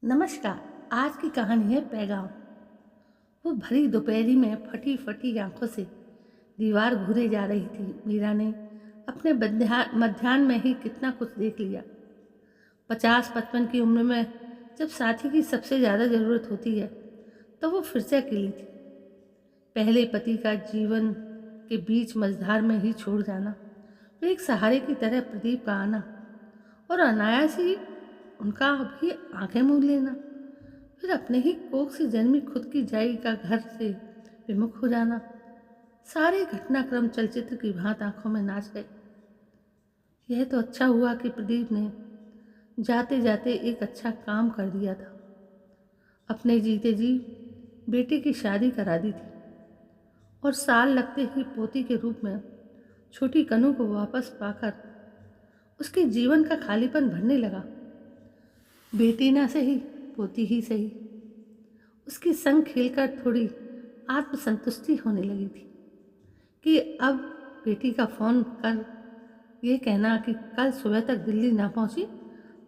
नमस्कार। आज की कहानी है पैगाम। वो भरी दोपहरी में फटी फटी आंखों से दीवार घूरे जा रही थी। मीरा ने अपने मध्याह्न में ही कितना कुछ देख लिया। 50-55 की उम्र में जब साथी की सबसे ज़्यादा ज़रूरत होती है तो वो फिर से अकेली थी। पहले पति का जीवन के बीच मझधार में ही छोड़ जाना, फिर एक सहारे की तरह प्रदीप का आना और अनायास ही उनका भी आंखें मूंद लेना, फिर अपने ही कोख से जन्मी खुद की जाई का घर से विमुख हो जाना। सारे घटनाक्रम चलचित्र की भांति आंखों में नाच गए। यह तो अच्छा हुआ कि प्रदीप ने जाते जाते एक अच्छा काम कर दिया था। अपने जीते जी बेटे की शादी करा दी थी और साल लगते ही पोती के रूप में छोटी कनू को वापस पाकर उसके जीवन का खालीपन भरने लगा। बेटी ना सही, पोती ही सही, उसके संग खेलकर थोड़ी आत्मसंतुष्टि होने लगी थी कि अब बेटी का फ़ोन कर ये कहना कि कल सुबह तक दिल्ली ना पहुंची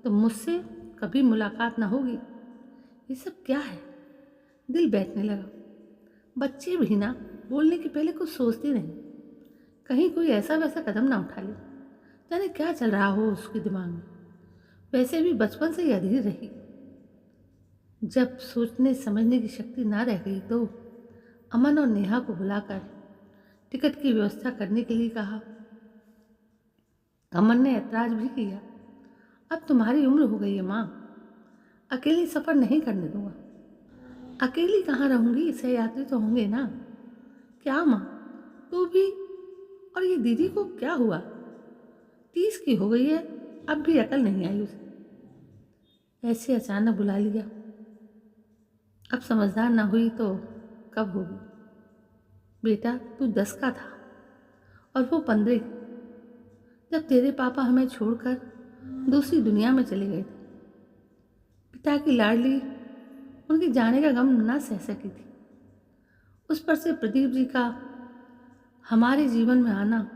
तो मुझसे कभी मुलाकात ना होगी, ये सब क्या है। दिल बैठने लगा। बच्चे भी ना बोलने के पहले कुछ सोचते नहीं, कहीं कोई ऐसा वैसा कदम ना उठा ले। जाने क्या चल रहा हो उसके दिमाग में। वैसे भी बचपन से ही अधीर रही। जब सोचने समझने की शक्ति ना रह गई तो अमन और नेहा को बुलाकर टिकट की व्यवस्था करने के लिए कहा। अमन ने ऐतराज भी किया। अब तुम्हारी उम्र हो गई है माँ, अकेली सफ़र नहीं करने दूंगा। अकेली कहाँ रहूंगी, सहयात्री तो होंगे ना। क्या माँ, तू भी और ये दीदी को क्या हुआ? 30 की हो गई है, अब भी अकल नहीं आई उसे। ऐसे अचानक बुला लिया, अब समझदार ना हुई तो कब होगी? बेटा तू 10 का था और वो 15 जब तेरे पापा हमें छोड़कर दूसरी दुनिया में चले गए थे। पिता की लाडली उनके जाने का गम ना सह सकी थी। उस पर से प्रदीप जी का हमारे जीवन में आना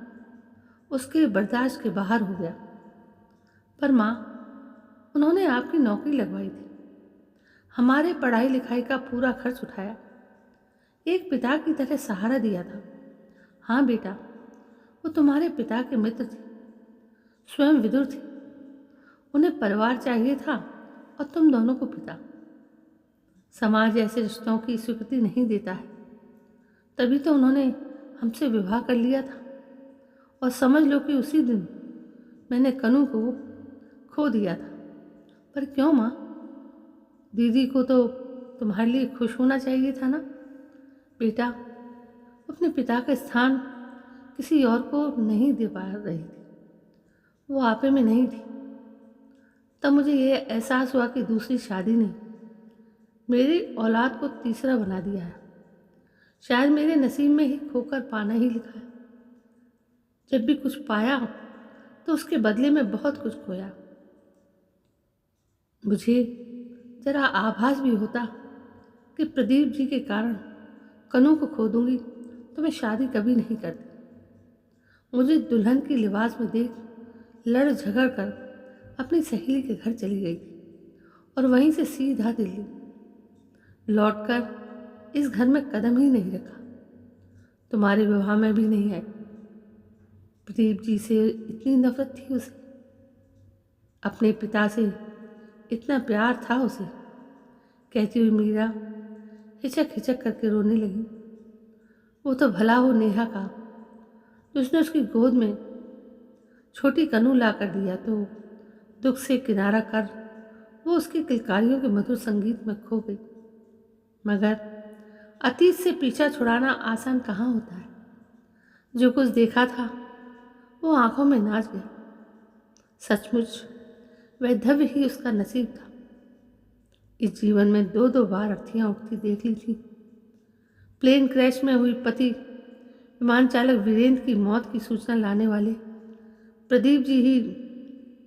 उसके बर्दाश्त के बाहर हो गया। पर माँ, उन्होंने आपकी नौकरी लगवाई थी, हमारे पढ़ाई लिखाई का पूरा खर्च उठाया, एक पिता की तरह सहारा दिया था। हाँ बेटा, वो तुम्हारे पिता के मित्र थे, स्वयं विदुर थे। उन्हें परिवार चाहिए था और तुम दोनों को पिता। समाज ऐसे रिश्तों की स्वीकृति नहीं देता है, तभी तो उन्होंने हमसे विवाह कर लिया था। और समझ लो कि उसी दिन मैंने कनू को खो दिया था। पर क्यों माँ, दीदी को तो तुम्हारे लिए खुश होना चाहिए था ना। बेटा, अपने पिता का स्थान किसी और को नहीं दे पा रही थी, वो आपे में नहीं थी। तब मुझे यह एहसास हुआ कि दूसरी शादी ने मेरी औलाद को तीसरा बना दिया है। शायद मेरे नसीब में ही खोकर पाना ही लिखा है। जब भी कुछ पाया तो उसके बदले में बहुत कुछ खोया। मुझे जरा आभास भी होता कि प्रदीप जी के कारण कनू को खो दूंगी तो मैं शादी कभी नहीं करती। मुझे दुल्हन की लिबास में देख लड़ झगड़ कर अपनी सहेली के घर चली गई थी और वहीं से सीधा दिल्ली लौटकर इस घर में कदम ही नहीं रखा। तुम्हारे विवाह में भी नहीं आई। प्रदीप जी से इतनी नफरत थी उसे, अपने पिता से इतना प्यार था उसे। कहती हुई मीरा हिचक हिचक करके रोने लगी। वो तो भला हो नेहा का, जिसने उसकी गोद में छोटी कनू ला कर दिया तो दुख से किनारा कर वो उसकी किलकारियों के मधुर संगीत में खो गई। मगर अतीत से पीछा छुड़ाना आसान कहाँ होता है। जो कुछ देखा था वो आंखों में नाच गया। सचमुच वैधव्य ही उसका नसीब था। इस जीवन में 2-2 बार अर्थियाँ उठती देख ली थी। प्लेन क्रैश में हुई पति विमान चालक वीरेंद्र की मौत की सूचना लाने वाले प्रदीप जी ही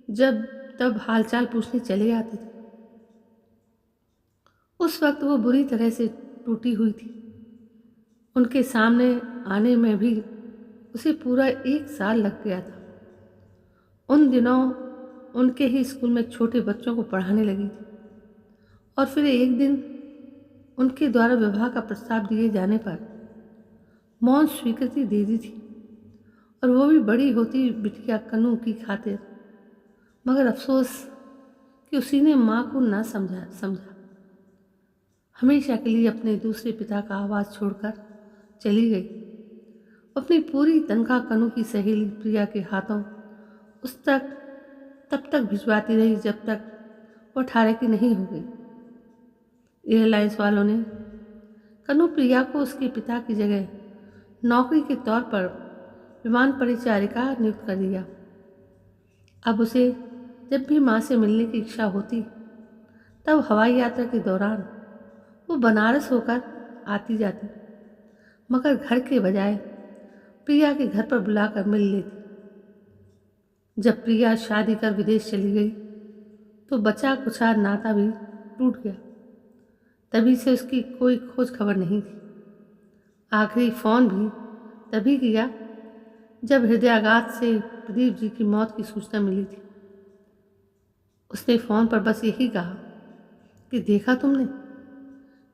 जब तब हालचाल पूछने चले आते थे। उस वक्त वो बुरी तरह से टूटी हुई थी। उनके सामने आने में भी उसे पूरा 1 साल लग गया था। उन दिनों उनके ही स्कूल में छोटे बच्चों को पढ़ाने लगी थी और फिर एक दिन उनके द्वारा विवाह का प्रस्ताव दिए जाने पर मौन स्वीकृति दे दी थी, और वो भी बड़ी होती बिटिया कनू की खातिर। मगर अफसोस कि उसी ने माँ को ना समझा। हमेशा के लिए अपने दूसरे पिता का आवाज़ छोड़कर चली गई। अपनी पूरी तनख्वाह कनू की सहेली प्रिया के हाथों उस तक तब तक भिजवाती रही जब तक वो 18 की नहीं हो गई। एयरलाइंस वालों ने कनू प्रिया को उसके पिता की जगह नौकरी के तौर पर विमान परिचारिका नियुक्त कर दिया। अब उसे जब भी माँ से मिलने की इच्छा होती, तब हवाई यात्रा के दौरान वो बनारस होकर आती जाती, मगर घर के बजाय प्रिया के घर पर बुलाकर मिल लेती। जब प्रिया शादी कर विदेश चली गई तो बचा कुचा नाता भी टूट गया। तभी से उसकी कोई खोज खबर नहीं थी। आखिरी फ़ोन भी तभी किया जब हृदयाघात से प्रदीप जी की मौत की सूचना मिली थी। उसने फ़ोन पर बस यही कहा कि देखा तुमने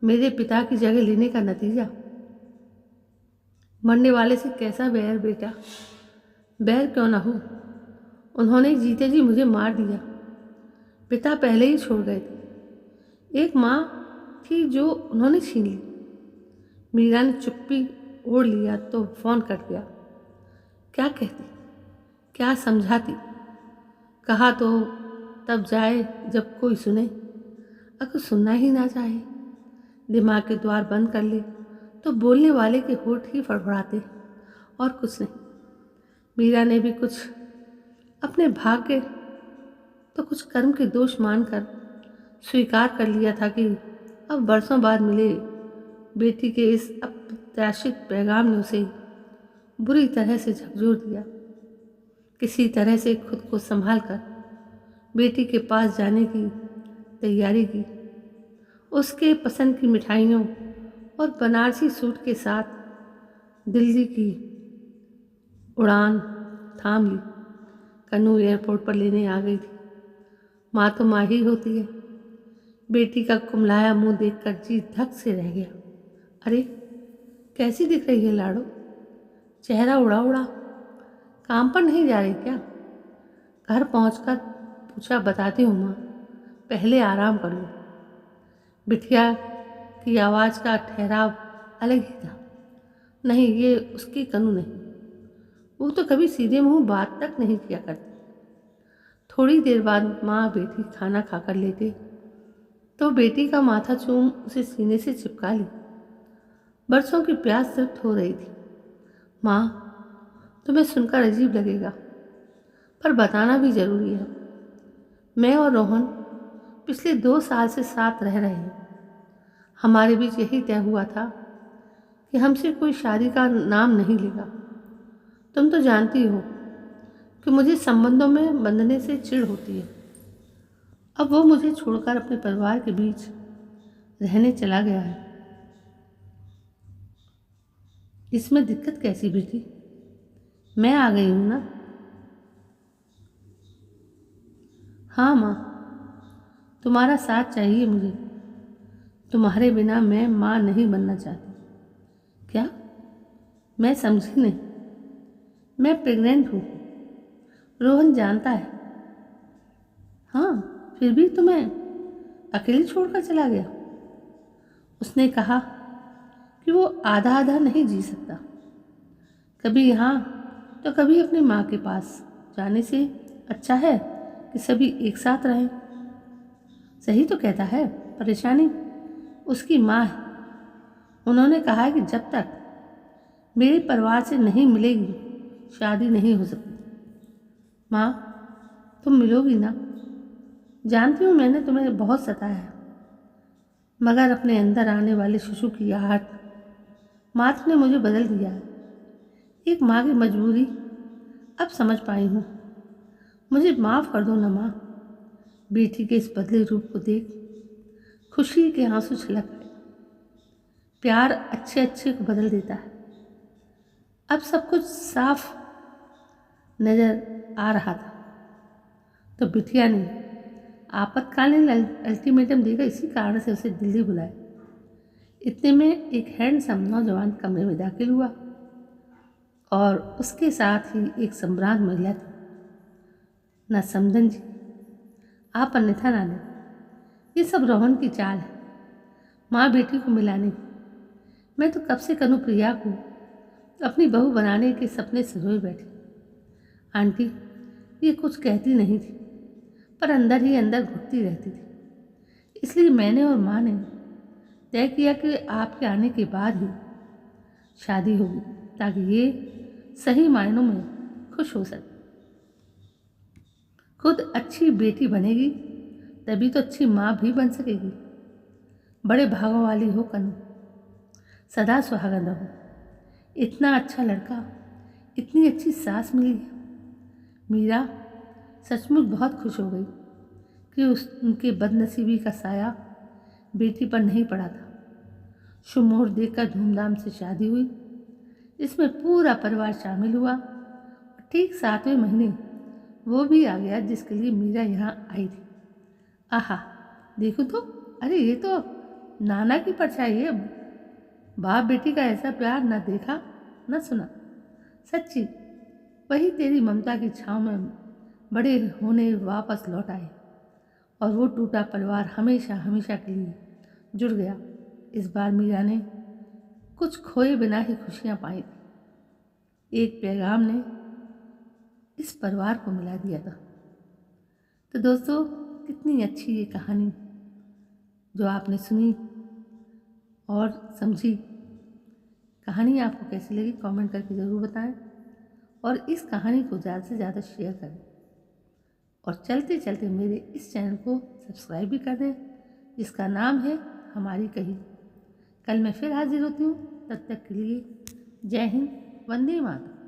मेरे पिता की जगह लेने का नतीजा। मरने वाले से कैसा बैर बेटा, बैर क्यों ना हो, उन्होंने जीते जी मुझे मार दिया। पिता पहले ही छोड़ गए थे, एक माँ थी जो उन्होंने छीन ली। मीरा ने चुप्पी ओढ़ लिया तो फ़ोन कट गया। क्या कहती, क्या समझाती, कहा तो तब जाए जब कोई सुने। अगर सुनना ही ना चाहे, दिमाग के द्वार बंद कर ले तो बोलने वाले के होठ ही फड़फड़ाते और कुछ नहीं। मीरा ने भी कुछ अपने भाग्य तो कुछ कर्म के दोष मानकर स्वीकार कर लिया था कि अब बरसों बाद मिले बेटी के इस अप्रत्याशित पैगाम ने उसे बुरी तरह से झकझोर दिया। किसी तरह से खुद को संभाल कर बेटी के पास जाने की तैयारी की। उसके पसंद की मिठाइयों और बनारसी सूट के साथ दिल्ली की उड़ान थाम ली। कन्नू एयरपोर्ट पर लेने आ गई थी। माँ तो माँ ही होती है। बेटी का कुमलाया मुंह देखकर जी धक से रह गया। अरे कैसी दिख रही है लाडो, चेहरा उड़ा उड़ा, काम पर नहीं जा रही क्या? घर पहुंचकर पूछा, बताती हूँ माँ, पहले आराम कर लो। बिटिया की आवाज़ का ठहराव अलग ही था। नहीं, ये उसकी कनू नहीं, वो तो कभी सीधे मुंह बात तक नहीं किया करती। थोड़ी देर बाद माँ बेटी खाना खाकर लेटे तो बेटी का माथा चूम उसे सीने से चिपका ली। बरसों की प्यास तृप्त हो रही थी। माँ, तुम्हें सुनकर अजीब लगेगा, पर बताना भी जरूरी है। मैं और रोहन पिछले 2 साल से साथ रह रहे हैं। हमारे बीच यही तय हुआ था कि हमसे कोई शादी का नाम नहीं लेगा। तुम तो जानती हो कि मुझे संबंधों में बंधने से चिढ़ होती है। अब वो मुझे छोड़कर अपने परिवार के बीच रहने चला गया है। इसमें दिक्कत कैसी बेटी? मैं आ गई हूँ ना। हाँ माँ, तुम्हारा साथ चाहिए मुझे। तुम्हारे बिना मैं माँ नहीं बनना चाहती। क्या? मैं समझी नहीं। मैं प्रेग्नेंट हूँ, रोहन जानता है। हाँ, फिर भी तुम्हें अकेले छोड़कर चला गया। उसने कहा कि वो आधा आधा नहीं जी सकता, कभी यहाँ तो कभी अपनी माँ के पास। जाने से अच्छा है कि सभी एक साथ रहें। सही तो कहता है, परेशानी उसकी माँ है। उन्होंने कहा है कि जब तक मेरे परिवार से नहीं मिलेगी शादी नहीं हो सकती। माँ, तुम मिलोगी ना? जानती हूँ मैंने तुम्हें बहुत सताया है, मगर अपने अंदर आने वाले शिशु की आहट मात्र ने मुझे बदल दिया है। एक माँ की मजबूरी अब समझ पाई हूँ। मुझे माफ़ कर दो ना माँ। बेटी के इस बदले रूप को देख खुशी के आंसू छलक गए। प्यार अच्छे अच्छे को बदल देता है। अब सब कुछ साफ नजर आ रहा था तो बिटिया ने आपातकालीन अल्टीमेटम देकर इसी कारण से उसे दिल्ली बुलाए। इतने में एक हैंडसम नौजवान कमरे में दाखिल हुआ और उसके साथ ही एक संभ्रांत महिला थी। न समधन जी, आप अन्यथा ना लें, ये सब रोहन की चाल है, माँ बेटी को मिलाने की। मैं तो कब से करूँ प्रिया को अपनी बहू बनाने के सपने सजोए बैठी। आंटी ये कुछ कहती नहीं थी, पर अंदर ही अंदर घुटती रहती थी। इसलिए मैंने और माँ ने तय किया कि आपके आने के बाद ही शादी होगी, ताकि ये सही मायनों में खुश हो सके। खुद अच्छी बेटी बनेगी तभी तो अच्छी माँ भी बन सकेगी। बड़े भागों वाली हो कनु, सदा सुहागन रहो। इतना अच्छा लड़का, इतनी अच्छी सास मिली है। मीरा सचमुच बहुत खुश हो गई कि उनके बदनसीबी का साया बेटी पर नहीं पड़ा था। शुभ मुहूर्त देखकर धूमधाम से शादी हुई, इसमें पूरा परिवार शामिल हुआ। ठीक 7वें महीने वो भी आ गया जिसके लिए मीरा यहाँ आई थी। आहा, देखो तो, अरे ये तो नाना की परछाई है। बाप बेटी का ऐसा प्यार न देखा न सुना। सच्ची वही तेरी ममता की छाँव में बड़े होने वापस लौट आए और वो टूटा परिवार हमेशा हमेशा के लिए जुड़ गया। इस बार मीरा ने कुछ खोए बिना ही खुशियाँ पाई थी। एक पैगाम ने इस परिवार को मिला दिया था। तो दोस्तों, कितनी अच्छी ये कहानी जो आपने सुनी और समझी। कहानी आपको कैसी लगी कमेंट करके ज़रूर बताएं और इस कहानी को ज़्यादा से ज़्यादा शेयर करें और चलते चलते मेरे इस चैनल को सब्सक्राइब भी कर दें, जिसका नाम है हमारी कही। कल मैं फिर हाजिर होती हूँ, तब तक के लिए जय हिंद, वंदे मातरम।